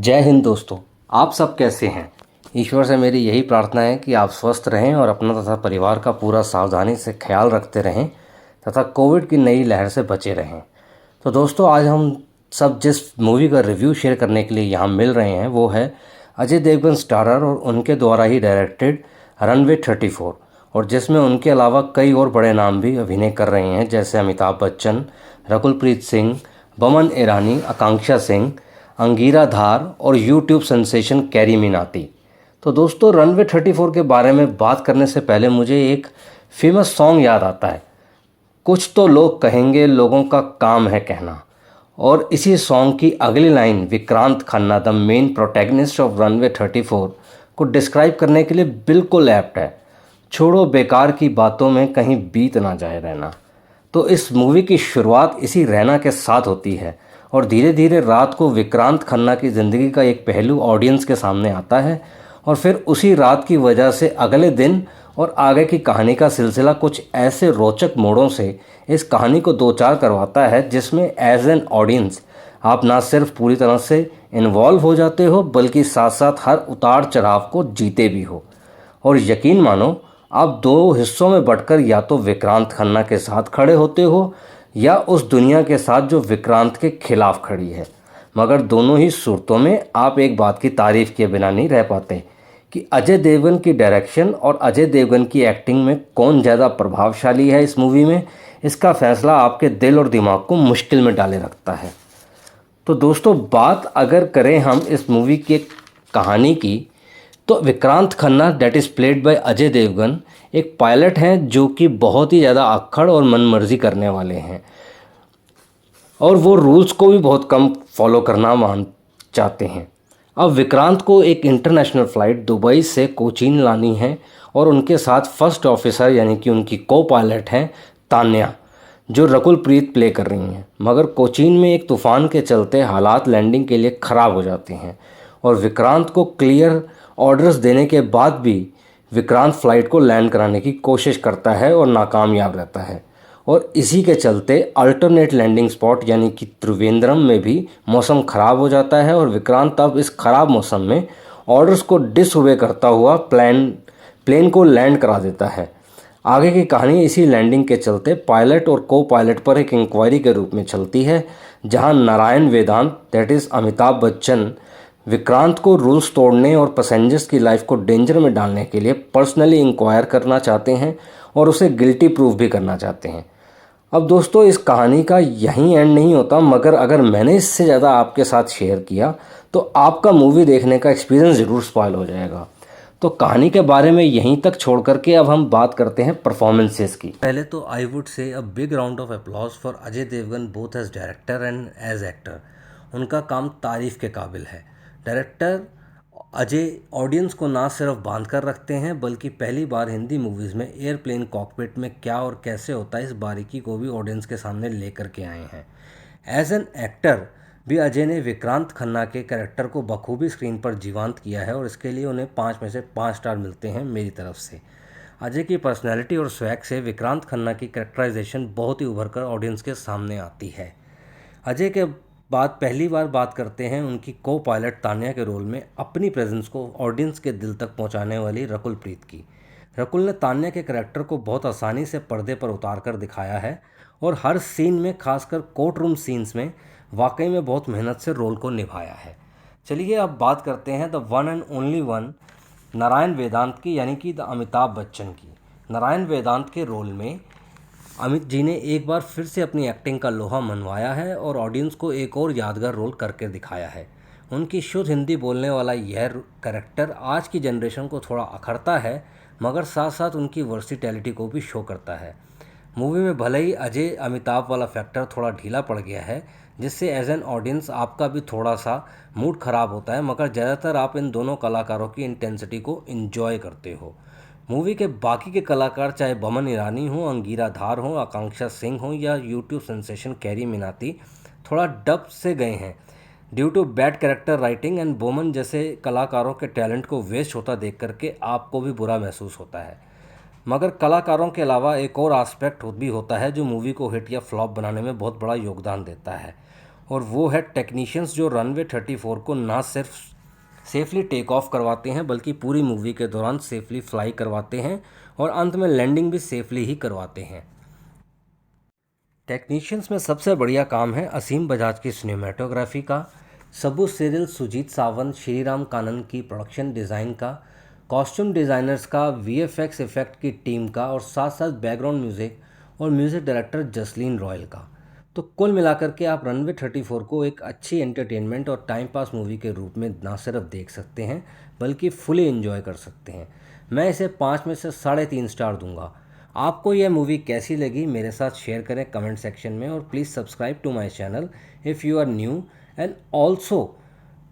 जय हिंद दोस्तों। आप सब कैसे हैं? ईश्वर से मेरी यही प्रार्थना है कि आप स्वस्थ रहें और अपना तथा परिवार का पूरा सावधानी से ख्याल रखते रहें तथा कोविड की नई लहर से बचे रहें। तो दोस्तों, आज हम सब जिस मूवी का रिव्यू शेयर करने के लिए यहाँ मिल रहे हैं वो है अजय देवगन स्टारर और उनके द्वारा ही डायरेक्टेड रनवे 34, और जिसमें उनके अलावा कई और बड़े नाम भी अभिनय कर रहे हैं, जैसे अमिताभ बच्चन, रकुलप्रीत सिंह, बमन ईरानी, आकांक्षा सिंह, अंगीरा धार और यूट्यूब सेंसेशन कैरी मिनाटी। तो दोस्तों, रनवे 34 के बारे में बात करने से पहले मुझे एक फेमस सॉन्ग याद आता है, कुछ तो लोग कहेंगे लोगों का काम है कहना। और इसी सॉन्ग की अगली line Vikrant Khanna, the main protagonist of runway 34, को डिस्क्राइब करने के लिए बिल्कुल एप्ट है। छोड़ो बेकार की बातों में कहीं बीत ना जाए रहना। तो इस मूवी की शुरुआत इसी रहना के साथ होती है और धीरे धीरे रात को विक्रांत खन्ना की ज़िंदगी का एक पहलू ऑडियंस के सामने आता है और फिर उसी रात की वजह से अगले दिन और आगे की कहानी का सिलसिला कुछ ऐसे रोचक मोड़ों से इस कहानी को दो चार करवाता है जिसमें एज एन ऑडियंस आप ना सिर्फ पूरी तरह से इन्वॉल्व हो जाते हो बल्कि साथ साथ हर उतार चढ़ाव को जीते भी हो। और यकीन मानो, आप दो हिस्सों में बंटकर या तो विक्रांत खन्ना के साथ खड़े होते हो या उस दुनिया के साथ जो विक्रांत के खिलाफ खड़ी है। मगर दोनों ही सूरतों में आप एक बात की तारीफ़ किए बिना नहीं रह पाते कि अजय देवगन की डायरेक्शन और अजय देवगन की एक्टिंग में कौन ज़्यादा प्रभावशाली है इस मूवी में। इसका फैसला आपके दिल और दिमाग को मुश्किल में डाले रखता है। तो दोस्तों, बात अगर करें हम इस मूवी की कहानी की, तो Vikrant Khanna, that is played by Ajay Devgn, एक पायलट हैं जो कि बहुत ही ज़्यादा अक्खड़ और मनमर्जी करने वाले हैं और वो रूल्स को भी बहुत कम फॉलो करना मान चाहते हैं। अब विक्रांत को एक इंटरनेशनल फ़्लाइट दुबई से कोचीन लानी है और उनके साथ फर्स्ट ऑफिसर यानी कि उनकी को पायलट हैं तान्या, जो रकुलप्रीत प्ले कर रही हैं। मगर कोचीन में एक तूफ़ान के चलते हालात लैंडिंग के लिए ख़राब हो जाते हैं और विक्रांत को क्लियर ऑर्डर्स देने के बाद भी विक्रांत फ़्लाइट को लैंड कराने की कोशिश करता है और नाकामयाब रहता है। और इसी के चलते अल्टरनेट लैंडिंग स्पॉट यानी कि त्रिवेंद्रम में भी मौसम ख़राब हो जाता है और विक्रांत अब इस ख़राब मौसम में ऑर्डर्स को डिसओबे करता हुआ प्लेन को लैंड करा देता है। आगे की कहानी इसी लैंडिंग के चलते पायलट और को पायलट पर एक इंक्वायरी के रूप में चलती है, जहां नारायण वेदांत, दैट इज़ अमिताभ बच्चन, विक्रांत को रूल्स तोड़ने और पैसेंजर्स की लाइफ को डेंजर में डालने के लिए पर्सनली इंक्वायर करना चाहते हैं और उसे गिल्टी प्रूफ भी करना चाहते हैं। अब दोस्तों, इस कहानी का यहीं एंड नहीं होता, मगर अगर मैंने इससे ज़्यादा आपके साथ शेयर किया तो आपका मूवी देखने का एक्सपीरियंस ज़रूर स्पॉइल हो जाएगा। तो कहानी के बारे में यहीं तक छोड़ करके अब हम बात करते हैं परफॉर्मेंसेस की। पहले तो I would say a big round of applause for Ajay Devgn, both as director and as actor. उनका काम तारीफ़ के काबिल है। डायरेक्टर अजय ऑडियंस को ना सिर्फ बांध कर रखते हैं बल्कि पहली बार हिंदी मूवीज़ में एयरप्लेन कॉकपिट में क्या और कैसे होता है इस बारीकी को भी ऑडियंस के सामने लेकर के आए हैं। एज एन एक्टर भी अजय ने विक्रांत खन्ना के कैरेक्टर को बखूबी स्क्रीन पर जीवंत किया है और इसके लिए उन्हें 5 में से 5 स्टार मिलते हैं मेरी तरफ से। अजय की पर्सनैलिटी और स्वैग से विक्रांत खन्ना की कैरेक्टराइजेशन बहुत ही उभर कर ऑडियंस के सामने आती है। अजय के बाद पहली बार बात करते हैं उनकी को पायलट तान्या के रोल में अपनी प्रेजेंस को ऑडियंस के दिल तक पहुंचाने वाली रकुलप्रीत की। रकुल ने तान्या के करैक्टर को बहुत आसानी से पर्दे पर उतार कर दिखाया है और हर सीन में, खासकर कोर्ट रूम सीन्स में, वाकई में बहुत मेहनत से रोल को निभाया है। चलिए अब बात करते हैं the one and only one Narayan Vedant की, यानी कि द अमिताभ बच्चन की। नारायण वेदांत के रोल में अमित जी ने एक बार फिर से अपनी एक्टिंग का लोहा मनवाया है और ऑडियंस को एक और यादगार रोल करके दिखाया है। उनकी शुद्ध हिंदी बोलने वाला यह कैरेक्टर आज की जनरेशन को थोड़ा अखरता है, मगर साथ साथ उनकी वर्सिटैलिटी को भी शो करता है। मूवी में भले ही अजय अमिताभ वाला फैक्टर थोड़ा ढीला पड़ गया है, जिससे एज एन ऑडियंस आपका भी थोड़ा सा मूड ख़राब होता है, मगर ज़्यादातर आप इन दोनों कलाकारों की इंटेंसिटी को इन्जॉय करते हो। मूवी के बाकी के कलाकार, चाहे बमन ईरानी हो, अंगीरा धार हो, आकांक्षा सिंह हो या यूट्यूब सेंसेशन कैरी मिनाटी, थोड़ा डब से गए हैं due to bad character writing and Boman जैसे कलाकारों के टैलेंट को वेस्ट होता देख करके आपको भी बुरा महसूस होता है। मगर कलाकारों के अलावा एक और एस्पेक्ट भी होता है जो मूवी को हिट या फ्लॉप बनाने में बहुत बड़ा योगदान देता है, और वो है टेक्नीशियंस जो रनवे 34 को ना सिर्फ सेफली टेक ऑफ करवाते हैं बल्कि पूरी मूवी के दौरान सेफली फ्लाई करवाते हैं और अंत में लैंडिंग भी सेफली ही करवाते हैं। टेक्नीशियंस में सबसे बढ़िया काम है असीम बजाज की सिनेमेटोग्राफी का, सबू सिरिल सुजीत सावंत श्रीराम कानन की प्रोडक्शन डिज़ाइन का, कॉस्ट्यूम डिज़ाइनर्स का, वीएफएक्स इफ़ेक्ट की टीम का और साथ साथ बैकग्राउंड म्यूज़िक और म्यूज़िक डायरेक्टर जसलीन रॉयल का। तो कुल मिलाकर के आप रनवे 34 को एक अच्छी एंटरटेनमेंट और टाइम पास मूवी के रूप में ना सिर्फ देख सकते हैं बल्कि फुली एंजॉय कर सकते हैं। मैं इसे 5 में से 3.5 स्टार दूंगा। आपको यह मूवी कैसी लगी मेरे साथ शेयर करें कमेंट सेक्शन में, और please subscribe to my channel if you are new and also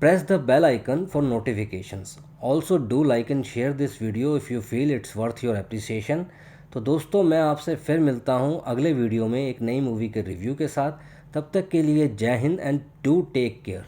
press the bell icon for notifications. Also do like and share this video if you feel it's worth your appreciation. तो दोस्तों मैं आपसे फिर मिलता हूँ अगले video में एक नई मूवी के रिव्यू के साथ। तब तक के लिए Jai Hind and do take care.